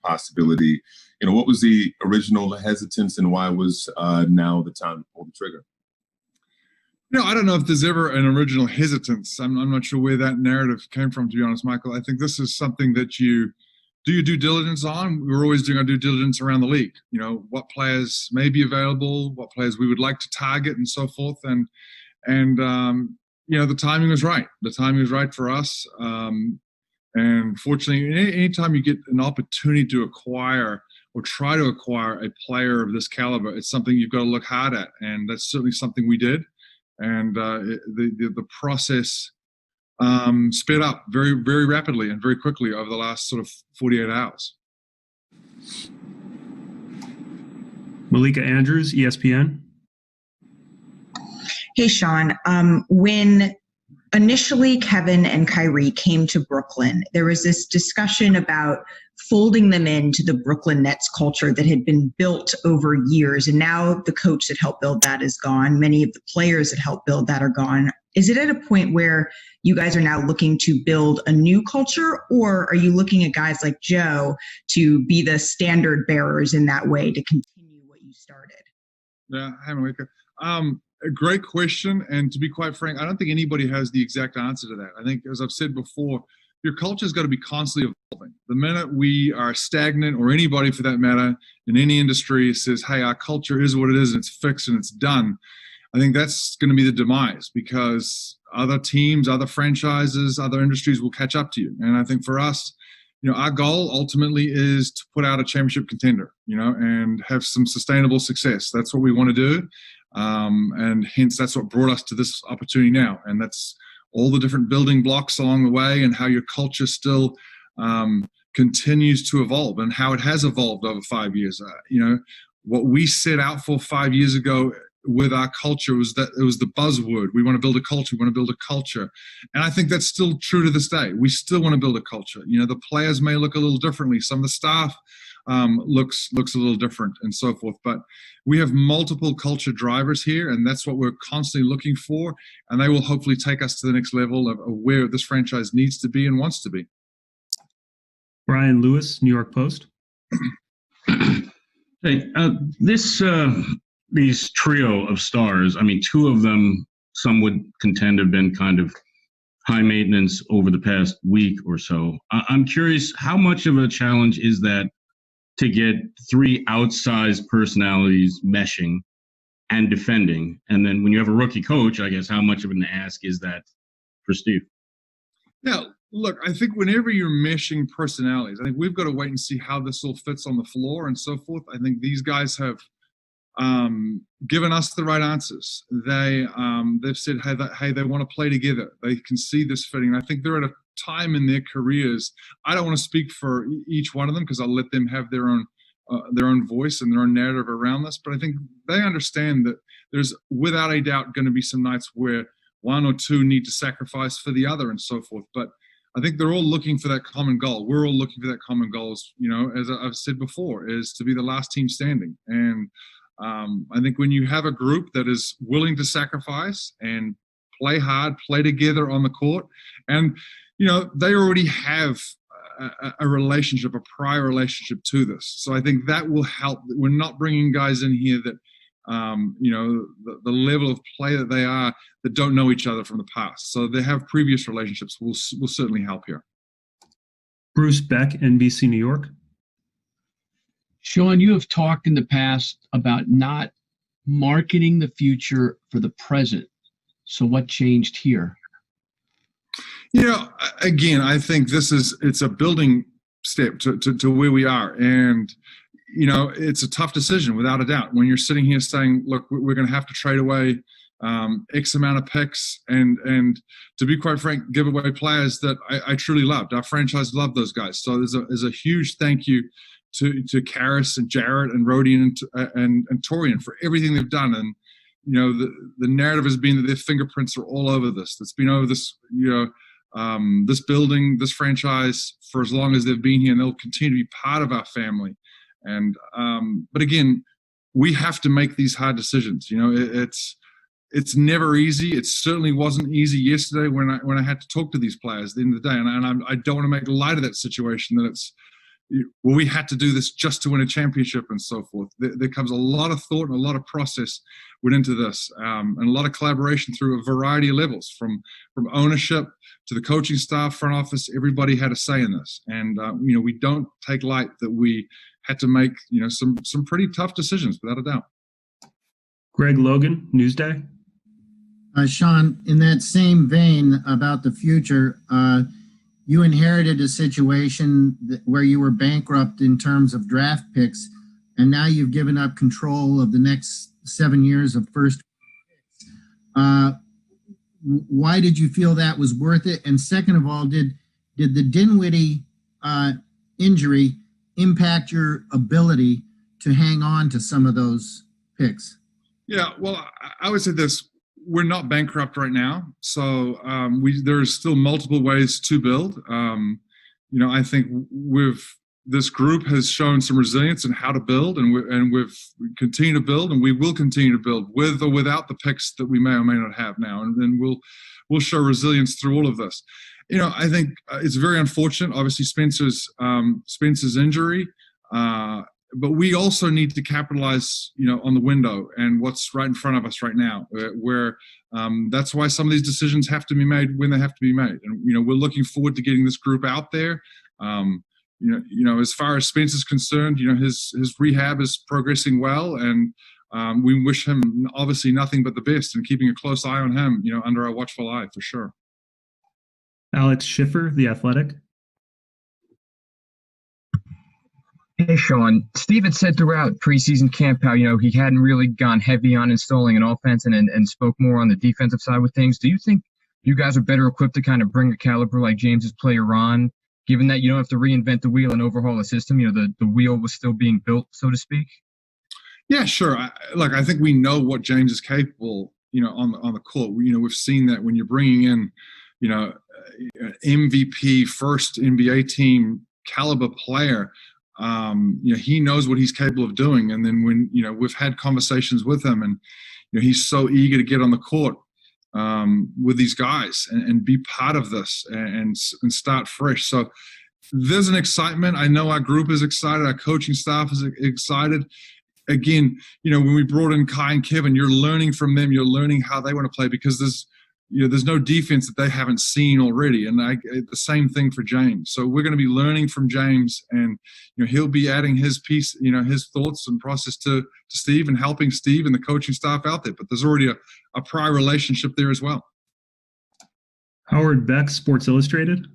possibility. What was the original hesitance, and why was now the time to pull the trigger? I don't know if there's ever an original hesitance. I'm not sure where that narrative came from, to be honest, Michael. I think this is something that you do your due diligence on. We're always doing our due diligence around the league. What players may be available, what players we would like to target, and so forth. And the timing was right. The timing was right for us. And fortunately, anytime you get an opportunity to acquire or try to acquire a player of this caliber, it's something you've got to look hard at. And that's certainly something we did. And the process sped up very, very rapidly and very quickly over the last sort of 48 hours. Malika Andrews, ESPN. Hey, Sean. When initially Kevin and Kyrie came to Brooklyn, there was this discussion about folding them into the Brooklyn Nets culture that had been built over years. And now the coach that helped build that is gone. Many of the players that helped build that are gone. Is it at a point where you guys are now looking to build a new culture, or are you looking at guys like Joe to be the standard bearers in that way to continue what you started? Yeah, hi, Malika. A great question. And to be quite frank, I don't think anybody has the exact answer to that. I think, as I've said before, your culture's got to be constantly evolving. The minute we are stagnant, or anybody for that matter, in any industry says, hey, our culture is what it is and it's fixed and it's done, I think that's going to be the demise, because other teams, other franchises, other industries will catch up to you. And I think for us, our goal ultimately is to put out a championship contender, and have some sustainable success. That's what we want to do. And hence that's what brought us to this opportunity now. And that's all the different building blocks along the way, and how your culture still continues to evolve, and how it has evolved over 5 years. What we set out for 5 years ago with our culture was that it was the buzzword. We want to build a culture. We want to build a culture. And I think that's still true to this day. We still want to build a culture. The players may look a little differently. Some of the staff looks a little different, and so forth. But we have multiple culture drivers here, and that's what we're constantly looking for. And they will hopefully take us to the next level of where this franchise needs to be and wants to be. Brian Lewis, New York Post. Hey, these trio of stars, two of them, some would contend, have been kind of high maintenance over the past week or so. I'm curious, how much of a challenge is that to get three outsized personalities meshing and defending? And then when you have a rookie coach, I guess, how much of an ask is that for Steve? Yeah, look, I think whenever you're meshing personalities, I think we've got to wait and see how this all fits on the floor and so forth. I think these guys have given us the right answers. They've said, hey, they want to play together. They can see this fitting. And I think they're at a time in their careers. I don't want to speak for each one of them, because I'll let them have their own voice and their own narrative around this. But I think they understand that there's without a doubt going to be some nights where one or two need to sacrifice for the other and so forth. But I think they're all looking for that common goal. We're all looking for that common goal, as I've said before, is to be the last team standing. And I think when you have a group that is willing to sacrifice and play hard, play together on the court, and they already have a relationship, a prior relationship to this. So I think that will help. We're not bringing guys in here that, the level of play that they are, that don't know each other from the past. So they have previous relationships will certainly help here. Bruce Beck, NBC New York. Sean, you have talked in the past about not marketing the future for the present. So what changed here? Again, I think it's a building step to where we are. And, it's a tough decision without a doubt. When you're sitting here saying, look, we're going to have to trade away X amount of picks and to be quite frank, give away players that I truly loved. Our franchise loved those guys. So there's a huge thank you to Karis and Jarrett and Rodion and Torian for everything they've done. And, the narrative has been that their fingerprints are all over this. It's been over this, this building, this franchise for as long as they've been here, and they'll continue to be part of our family. And, but again, we have to make these hard decisions. It's never easy. It certainly wasn't easy yesterday when I had to talk to these players at the end of the day. And I don't want to make light of that situation, that it's, well, we had to do this just to win a championship and so forth. There comes a lot of thought and a lot of process went into this, and a lot of collaboration through a variety of levels, from ownership to the coaching staff, front office. Everybody had a say in this, and we don't take light that we had to make some pretty tough decisions, without a doubt. Greg Logan, Newsday. Sean, in that same vein about the future, you inherited a situation where you were bankrupt in terms of draft picks, and now you've given up control of the next 7 years of first picks. Why did you feel that was worth it? And second of all, did the Dinwiddie injury impact your ability to hang on to some of those picks? Yeah, well, I would say this. We're not bankrupt right now, so there's still multiple ways to build. I think this group has shown some resilience in how to build, and we continue to build, and we will continue to build with or without the picks that we may or may not have now, and then we'll show resilience through all of this. I think it's very unfortunate, obviously, Spencer's injury. But we also need to capitalize, on the window and what's right in front of us right now, where that's why some of these decisions have to be made when they have to be made. And, we're looking forward to getting this group out there. As far as Spencer's concerned, his rehab is progressing well, and we wish him obviously nothing but the best, and keeping a close eye on him, under our watchful eye for sure. Alex Schiffer, The Athletic. Hey, Sean. Steve had said throughout preseason camp how, he hadn't really gone heavy on installing an offense and spoke more on the defensive side with things. Do you think you guys are better equipped to kind of bring a caliber like James's player on, given that you don't have to reinvent the wheel and overhaul a system? The wheel was still being built, so to speak. Yeah, sure. I think we know what James is capable, on the court. We've seen that when you're bringing in, MVP, first NBA team caliber player. He knows what he's capable of doing. And then when, we've had conversations with him, and, he's so eager to get on the court with these guys and be part of this and start fresh. So there's an excitement. I know our group is excited. Our coaching staff is excited. Again, when we brought in Kai and Kevin, you're learning from them. You're learning how they want to play, because there's no defense that they haven't seen already. And the same thing for James. So we're going to be learning from James, and, he'll be adding his piece, his thoughts and process to Steve, and helping Steve and the coaching staff out there. But there's already a prior relationship there as well. Howard Beck, Sports Illustrated.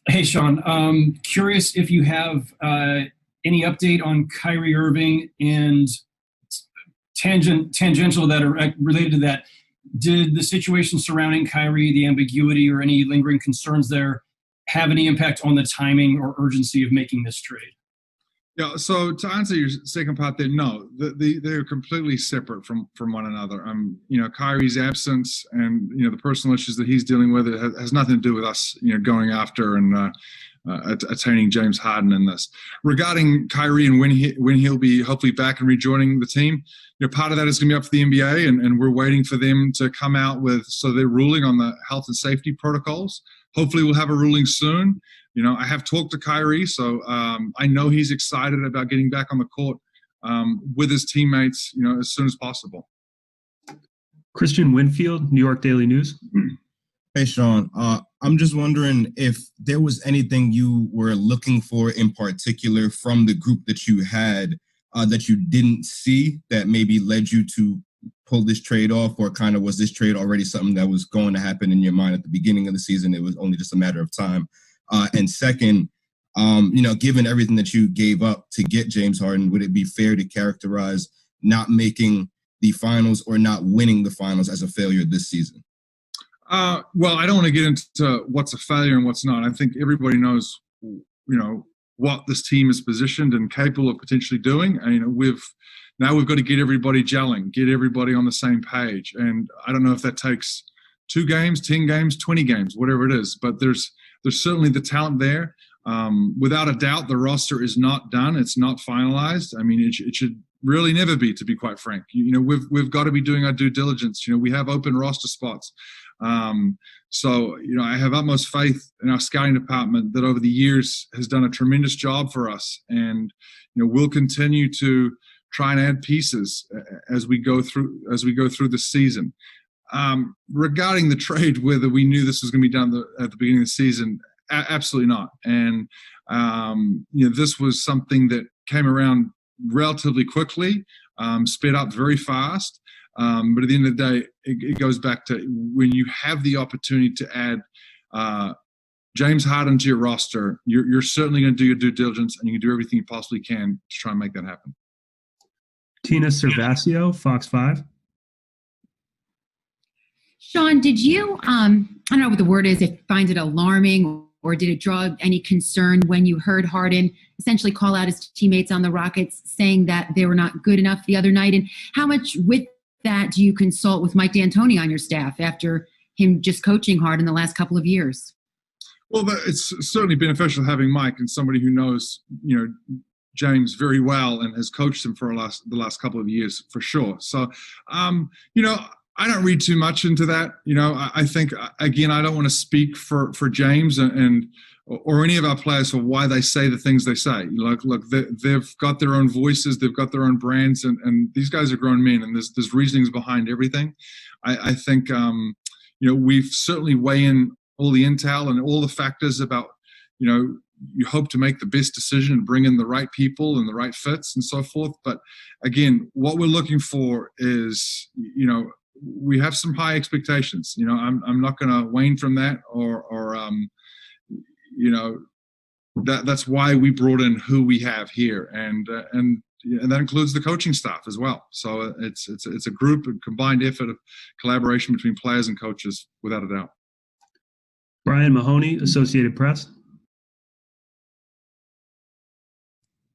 Hey, Sean. Curious if you have any update on Kyrie Irving, and tangential that are related to that. Did the situation surrounding Kyrie, the ambiguity or any lingering concerns there, have any impact on the timing or urgency of making this trade? Yeah, so to answer your second part there, no, they're completely separate from one another. Kyrie's absence and, the personal issues that he's dealing with, it has nothing to do with us, going after and attaining James Harden in this. Regarding Kyrie and when he'll be hopefully back and rejoining the team, part of that is going to be up to the NBA, and we're waiting for them to come out so they're ruling on the health and safety protocols. Hopefully we'll have a ruling soon. I have talked to Kyrie, so I know he's excited about getting back on the court with his teammates, as soon as possible. Christian Winfield, New York Daily News. Hey, Sean. I'm just wondering if there was anything you were looking for in particular from the group that you had that you didn't see that maybe led you to pull this trade off, or kind of was this trade already something that was going to happen in your mind at the beginning of the season? It was only just a matter of time. And second, given everything that you gave up to get James Harden, would it be fair to characterize not making the finals or not winning the finals as a failure this season? Well, I don't want to get into what's a failure and what's not. I think everybody knows, what this team is positioned and capable of potentially doing. And, we've got to get everybody gelling, get everybody on the same page. And I don't know if that takes 2 games, 10 games, 20 games, whatever it is. But there's certainly the talent there. Without a doubt, the roster is not done. It's not finalized. I mean, it should really never be, to be quite frank. We've got to be doing our due diligence. We have open roster spots. So I have utmost faith in our scouting department that over the years has done a tremendous job for us, and we'll continue to try and add pieces as we go through the season. Regarding the trade, whether we knew this was going to be done at the beginning of the season, absolutely not. And this was something that came around relatively quickly, sped up very fast. But at the end of the day, it goes back to when you have the opportunity to add James Harden to your roster, you're certainly going to do your due diligence, and you can do everything you possibly can to try and make that happen. Tina Cervasio, Fox 5. Sean, did you, I don't know what the word is, if find it alarming or did it draw any concern when you heard Harden essentially call out his teammates on the Rockets saying that they were not good enough the other night? And how much with that do you consult with Mike D'Antoni on your staff after him just coaching Harden the last couple of years? Well, it's certainly beneficial having Mike and somebody who knows, James very well and has coached him for the last couple of years for sure. So, I don't read too much into that. I think, again, I don't want to speak for James or any of our players for why they say the things they say. Look, they've got their own voices, they've got their own brands, and these guys are grown men, and there's reasonings behind everything. I think, we've certainly weighed in all the intel and all the factors about, you hope to make the best decision and bring in the right people and the right fits and so forth. But again, what we're looking for is, we have some high expectations. I'm not going to wane from that, or that's why we brought in who we have here, and that includes the coaching staff as well. So it's a group, a combined effort of collaboration between players and coaches, without a doubt. Brian Mahoney, Associated Press.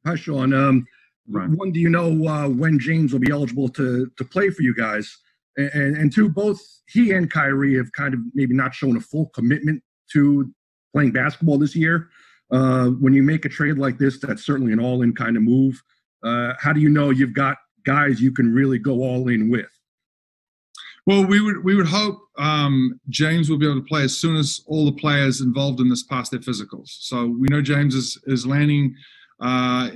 Hi, Sean. Brian. One, do you know when James will be eligible to play for you guys? And two, both he and Kyrie have kind of maybe not shown a full commitment to playing basketball this year. When you make a trade like this, that's certainly an all-in kind of move. How do you know you've got guys you can really go all in with? Well, we would hope James will be able to play as soon as all the players involved in this pass their physicals. So we know James is landing.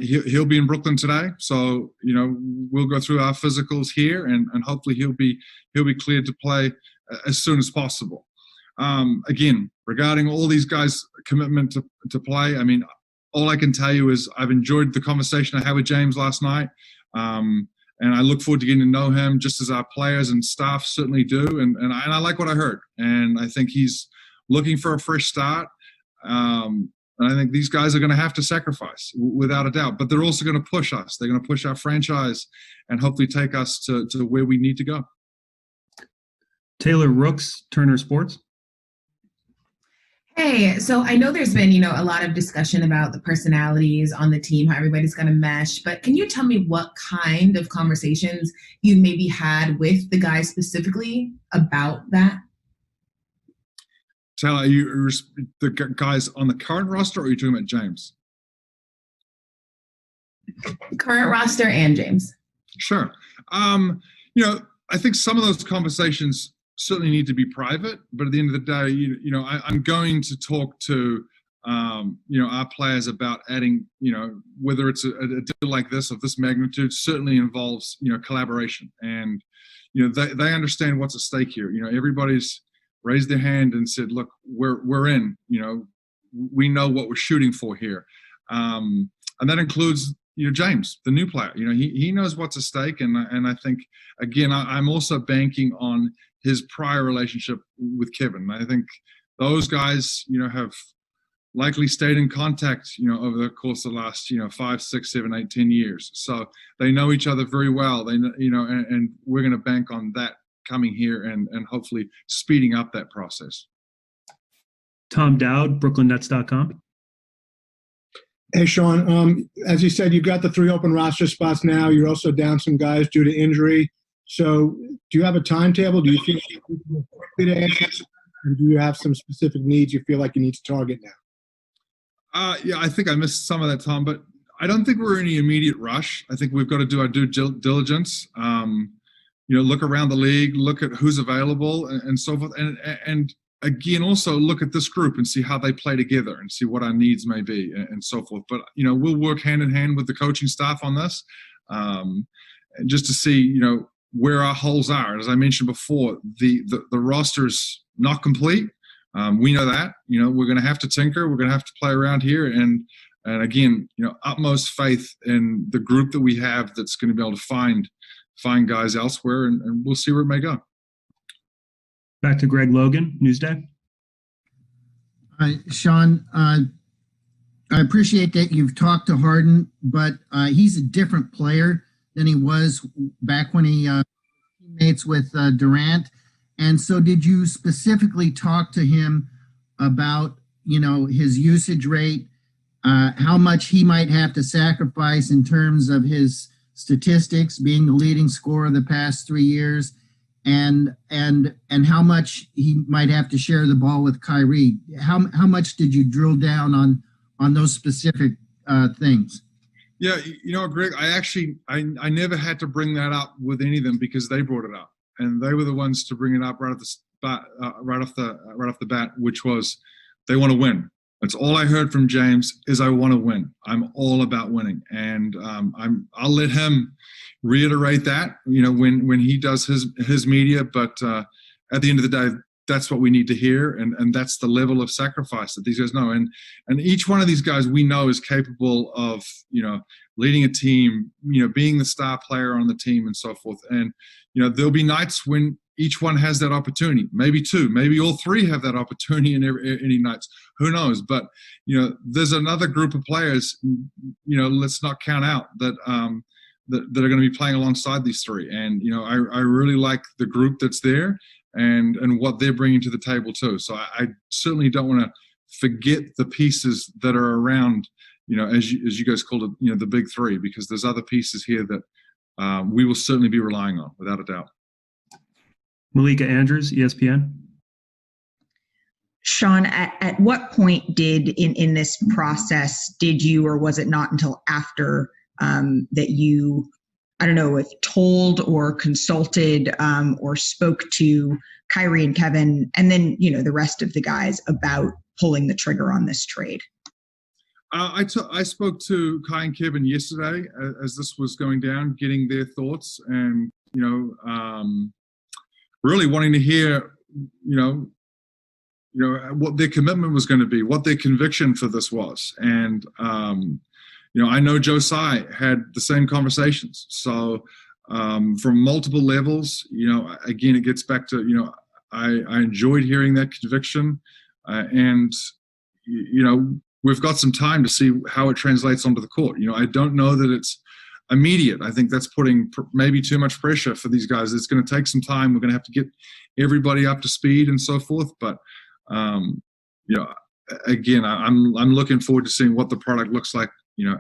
He'll be in Brooklyn today, so we'll go through our physicals here, and hopefully he'll be cleared to play as soon as possible. Again, regarding all these guys' commitment to play, I mean, all I can tell you is I've enjoyed the conversation I had with James last night, and I look forward to getting to know him, just as our players and staff certainly do, and I like what I heard, and I think he's looking for a fresh start. And I think these guys are going to have to sacrifice, without a doubt. But they're also going to push us. They're going to push our franchise and hopefully take us to where we need to go. Taylor Rooks, Turner Sports. Hey, so I know there's been, a lot of discussion about the personalities on the team, how everybody's going to mesh. But can you tell me what kind of conversations you maybe had with the guys specifically about that? Taylor, are you the guys on the current roster, or are you talking about James? Current roster and James. Sure. I think some of those conversations certainly need to be private, but at the end of the day, I'm going to talk to, our players about adding, whether it's a deal like this of this magnitude, certainly involves, collaboration, and, they understand what's at stake here. Everybody's raised their hand and said, look, we're in, we know what we're shooting for here. And that includes, James, the new player, he knows what's at stake. And I think, again, I'm also banking on his prior relationship with Kevin. I think those guys, have likely stayed in contact, over the course of the last, 5, 6, 7, 8, 10 years. So they know each other very well. They know, and we're going to bank on that coming here and hopefully speeding up that process. Tom Dowd, BrooklynNets.com. Hey, Sean, as you said, you've got the 3 open roster spots now. You're also down some guys due to injury. So do you have a timetable? Do you feel quickly to answer? Or do you have some specific needs you feel like you need to target now? Yeah, I think I missed some of that, Tom, but I don't think we're in any immediate rush. I think we've got to do our due diligence. Look around the league, look at who's available, and so forth, and again, also look at this group and see how they play together and see what our needs may be and so forth. But we'll work hand in hand with the coaching staff on this, just to see where our holes are. As I mentioned before, the roster's not complete. We know that. We're going to have to tinker. We're going to have to play around here, and again, utmost faith in the group that we have that's going to be able to find guys elsewhere, and we'll see where it may go. Back to Greg Logan, Newsday. Sean, I appreciate that you've talked to Harden, but he's a different player than he was back when he teammates with Durant. And so did you specifically talk to him about, his usage rate, how much he might have to sacrifice in terms of his statistics, being the leading scorer the past 3 years, and how much he might have to share the ball with Kyrie? How much did you drill down on those specific things? Yeah, Greg, I never had to bring that up with any of them because they brought it up, and they were the ones to bring it up right off the bat, which was they want to win. That's all I heard from James is I want to win. I'm all about winning, and I'll let him reiterate that when he does his media. But at the end of the day, that's what we need to hear, and that's the level of sacrifice that these guys know. And each one of these guys we know is capable of leading a team, being the star player on the team and so forth. And there'll be nights when each one has that opportunity, maybe two, maybe all three have that opportunity in any nights. Who knows? But there's another group of players. Let's not count out that that are going to be playing alongside these three. And I really like the group that's there and what they're bringing to the table too. So I certainly don't want to forget the pieces that are around. As you guys called it, the big three, because there's other pieces here that we will certainly be relying on, without a doubt. Malika Andrews, ESPN. Sean, at what point in this process did you, or was it not until after that you, I don't know if told or consulted or spoke to Kyrie and Kevin, and then the rest of the guys about pulling the trigger on this trade? I spoke to Kai and Kevin yesterday as this was going down, getting their thoughts, and really wanting to hear, what their commitment was going to be, what their conviction for this was. And, I know Joe Tsai had the same conversations. So from multiple levels, again, it gets back to, I enjoyed hearing that conviction. And we've got some time to see how it translates onto the court. I don't know that it's immediate. I think that's putting maybe too much pressure for these guys. It's going to take some time. We're going to have to get everybody up to speed and so forth. But again, I'm looking forward to seeing what the product looks like,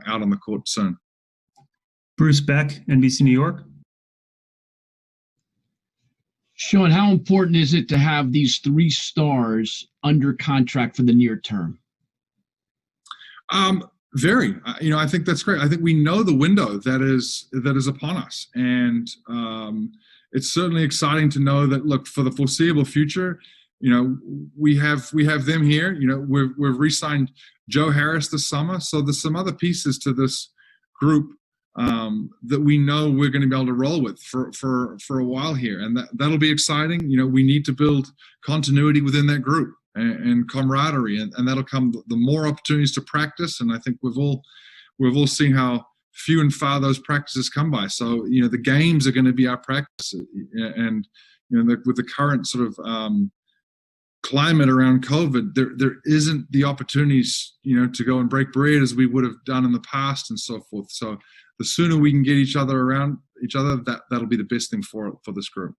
out on the court soon. Bruce Beck, NBC New York. Sean, how important is it to have these three stars under contract for the near term? Very. I think that's great. I think we know the window that is upon us, and it's certainly exciting to know that. Look, for the foreseeable future, we have them here. We've re-signed Joe Harris this summer, so there's some other pieces to this group that we know we're going to be able to roll with for a while here, and that'll be exciting. We need to build continuity within that group and camaraderie, and that'll come the more opportunities to practice. And I think we've all seen how few and far those practices come by. So the games are going to be our practice, and with the current sort of climate around COVID, there isn't the opportunities to go and break bread as we would have done in the past and so forth. So the sooner we can get each other around each other, that'll be the best thing for this group.